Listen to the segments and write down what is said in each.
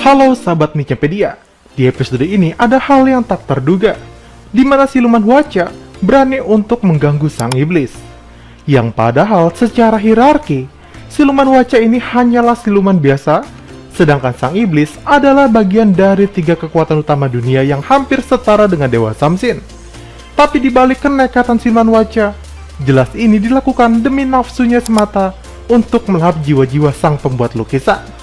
Halo sahabat Micepedia, di episode ini ada hal yang tak terduga, di mana siluman Hwacha berani untuk mengganggu sang iblis. Yang padahal secara hierarki, siluman Hwacha ini hanyalah siluman biasa, sedangkan sang iblis adalah bagian dari 3 kekuatan utama dunia yang hampir setara dengan Dewa Samsin. Tapi dibalik kenekatan siluman Hwacha, jelas ini dilakukan demi nafsunya semata untuk melahap jiwa-jiwa sang pembuat lukisan.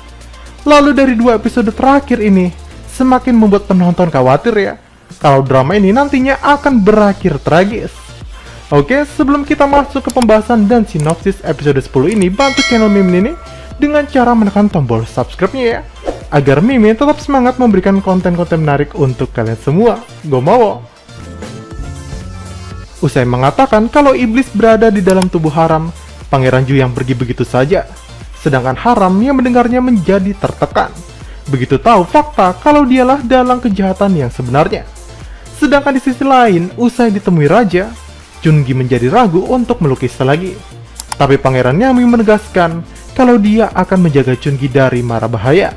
Lalu dari 2 episode terakhir ini, semakin membuat penonton khawatir ya, kalau drama ini nantinya akan berakhir tragis. Oke, sebelum kita masuk ke pembahasan dan sinopsis episode 10 ini, bantu channel Mimin ini dengan cara menekan tombol subscribe-nya ya, agar Mimin tetap semangat memberikan konten-konten menarik untuk kalian semua. Gomawo! Usai mengatakan kalau iblis berada di dalam tubuh Haram, Pangeran Ju yang pergi begitu saja. Sedangkan Haram yang mendengarnya menjadi tertekan. Begitu tahu fakta kalau dialah dalang kejahatan yang sebenarnya. Sedangkan di sisi lain, usai ditemui raja, Chungi menjadi ragu untuk melukis lagi. Tapi Pangeran Yami menegaskan kalau dia akan menjaga Chungi dari mara bahaya.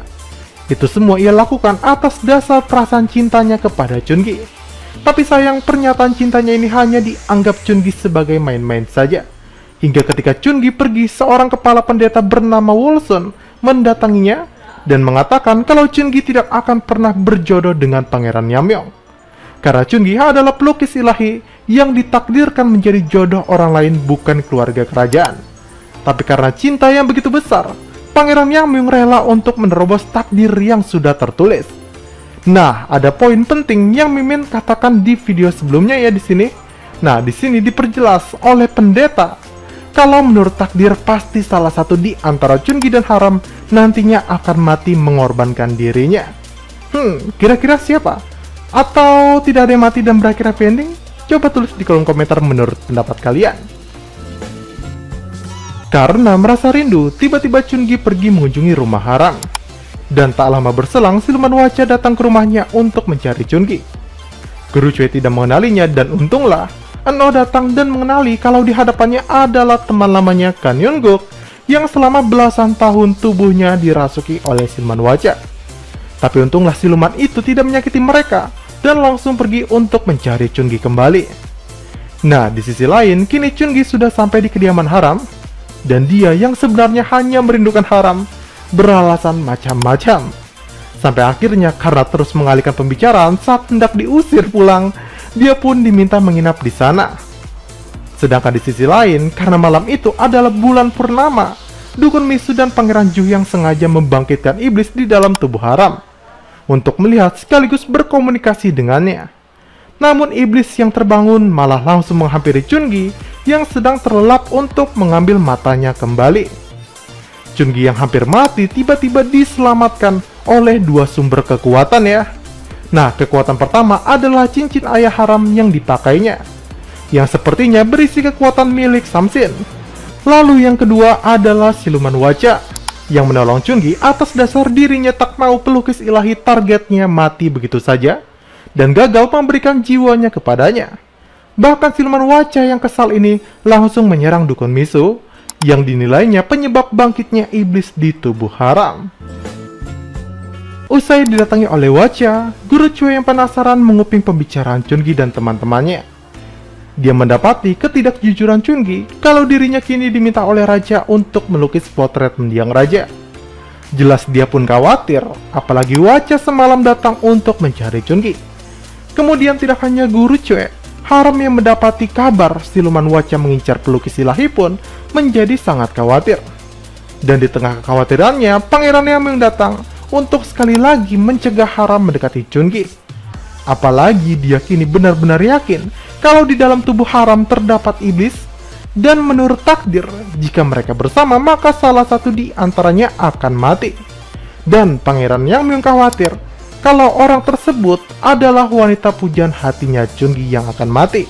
Itu semua ia lakukan atas dasar perasaan cintanya kepada Chungi. Tapi sayang, pernyataan cintanya ini hanya dianggap Chungi sebagai main-main saja. Hingga ketika Chungi pergi, seorang kepala pendeta bernama Wolson mendatanginya dan mengatakan kalau Chungi tidak akan pernah berjodoh dengan Pangeran Yamyong. Karena Chungi adalah pelukis ilahi yang ditakdirkan menjadi jodoh orang lain, bukan keluarga kerajaan. Tapi karena cinta yang begitu besar, Pangeran Yamyong rela untuk menerobos takdir yang sudah tertulis. Nah, ada poin penting yang Mimin katakan di video sebelumnya ya di sini. Nah, di sini diperjelas oleh pendeta kalau menurut takdir pasti salah satu di antara Chungi dan Haram nantinya akan mati mengorbankan dirinya. Kira-kira siapa? Atau tidak ada yang mati dan berakhir happy ending? Coba tulis di kolom komentar menurut pendapat kalian. Karena merasa rindu, tiba-tiba Chungi pergi mengunjungi rumah Haram. Dan tak lama berselang, siluman Hwacha datang ke rumahnya untuk mencari Chungi. Guru Cui tidak mengenalinya dan untunglah Eno datang dan mengenali kalau di hadapannya adalah teman lamanya Kan Yeon-guk yang selama belasan tahun tubuhnya dirasuki oleh siluman Hwacha. Tapi untunglah siluman itu tidak menyakiti mereka dan langsung pergi untuk mencari Chungi kembali. Nah, di sisi lain, kini Chungi sudah sampai di kediaman Haram dan dia yang sebenarnya hanya merindukan Haram beralasan macam-macam. Sampai akhirnya karena terus mengalihkan pembicaraan saat hendak diusir pulang, dia pun diminta menginap di sana. Sedangkan di sisi lain, karena malam itu adalah bulan purnama, Dukun Misu dan Pangeran Ju yang sengaja membangkitkan iblis di dalam tubuh Haram untuk melihat sekaligus berkomunikasi dengannya. Namun iblis yang terbangun malah langsung menghampiri Chungi yang sedang terlelap untuk mengambil matanya kembali. Chungi yang hampir mati tiba-tiba diselamatkan oleh 2 sumber kekuatan ya. Nah, kekuatan pertama adalah cincin ayah Haram yang dipakainya, yang sepertinya berisi kekuatan milik Samsin. Lalu yang kedua adalah siluman Hwacha, yang menolong Chungi atas dasar dirinya tak mau pelukis ilahi targetnya mati begitu saja, dan gagal memberikan jiwanya kepadanya. Bahkan siluman Hwacha yang kesal ini langsung menyerang Dukun Misu, yang dinilainya penyebab bangkitnya iblis di tubuh Haram. Usai didatangi oleh Hwacha, Guru Cui yang penasaran menguping pembicaraan Chungi dan teman-temannya. Dia mendapati ketidakjujuran Chungi kalau dirinya kini diminta oleh raja untuk melukis potret mendiang raja. Jelas dia pun khawatir, apalagi Hwacha semalam datang untuk mencari Chungi. Kemudian tidak hanya Guru Cui, Haram yang mendapati kabar siluman Hwacha mengincar pelukis ilahi pun menjadi sangat khawatir. Dan di tengah kekhawatirannya, Pangeran Yamyong datang untuk sekali lagi mencegah Haram mendekati Chungi. Apalagi dia kini benar-benar yakin kalau di dalam tubuh Haram terdapat iblis, dan menurut takdir, jika mereka bersama maka salah satu di antaranya akan mati. Dan Pangeran Yamyong khawatir kalau orang tersebut adalah wanita pujaan hatinya Chungi yang akan mati.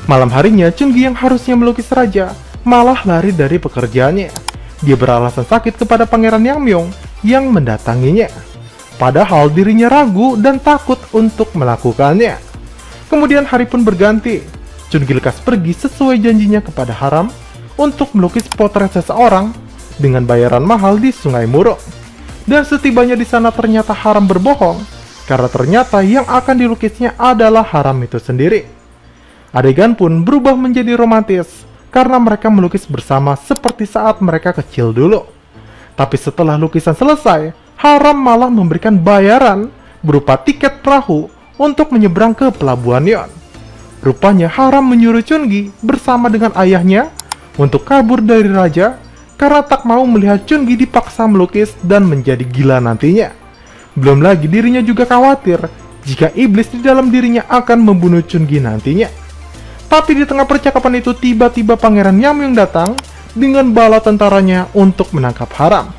Malam harinya, Chungi yang harusnya melukis raja malah lari dari pekerjaannya. Dia beralasan sakit kepada Pangeran Yamyong yang mendatanginya. Padahal dirinya ragu dan takut untuk melakukannya. Kemudian hari pun berganti. Chungi lekas pergi sesuai janjinya kepada Haram untuk melukis potret seseorang dengan bayaran mahal di Sungai Murung. Dan setibanya di sana ternyata Haram berbohong, karena ternyata yang akan dilukisnya adalah Haram itu sendiri. Adegan pun berubah menjadi romantis, karena mereka melukis bersama seperti saat mereka kecil dulu. Tapi setelah lukisan selesai, Haram malah memberikan bayaran berupa tiket perahu untuk menyeberang ke Pelabuhan Yeon. Rupanya Haram menyuruh Chungi bersama dengan ayahnya untuk kabur dari raja karena tak mau melihat Chungi dipaksa melukis dan menjadi gila nantinya. Belum lagi dirinya juga khawatir jika iblis di dalam dirinya akan membunuh Chungi nantinya. Tapi di tengah percakapan itu tiba-tiba Pangeran Yamyung datang dengan bala tentaranya untuk menangkap Haram.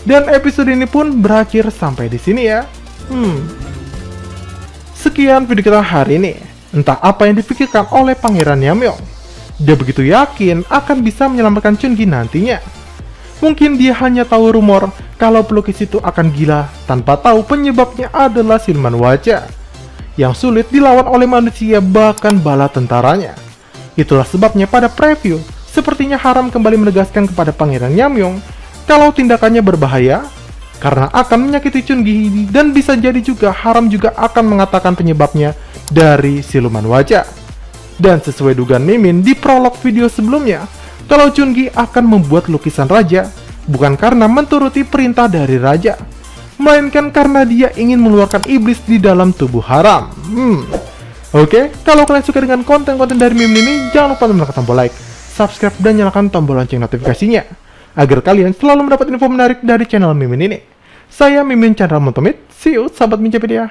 Dan episode ini pun berakhir sampai di sini ya. Sekian video kita hari ini. Entah apa yang dipikirkan oleh Pangeran Yamyung. Dia begitu yakin akan bisa menyelamatkan Chungi nantinya. Mungkin dia hanya tahu rumor kalau pelukis itu akan gila tanpa tahu penyebabnya adalah siluman wajah yang sulit dilawan oleh manusia bahkan bala tentaranya. Itulah sebabnya pada preview, sepertinya Haram kembali menegaskan kepada Pangeran Yamyung kalau tindakannya berbahaya karena akan menyakiti Chungi, dan bisa jadi juga Haram juga akan mengatakan penyebabnya dari siluman wajah. Dan sesuai dugaan Mimin di prolog video sebelumnya, kalau Chungi akan membuat lukisan raja bukan karena menuruti perintah dari raja, melainkan karena dia ingin mengeluarkan iblis di dalam tubuh Haram. Oke, kalau kalian suka dengan konten-konten dari Mimin ini, jangan lupa menekan tombol like, subscribe, dan nyalakan tombol lonceng notifikasinya agar kalian selalu mendapat info menarik dari channel Mimin ini. Saya Mimin Chandra Montomit, see you sahabat Mincepedia.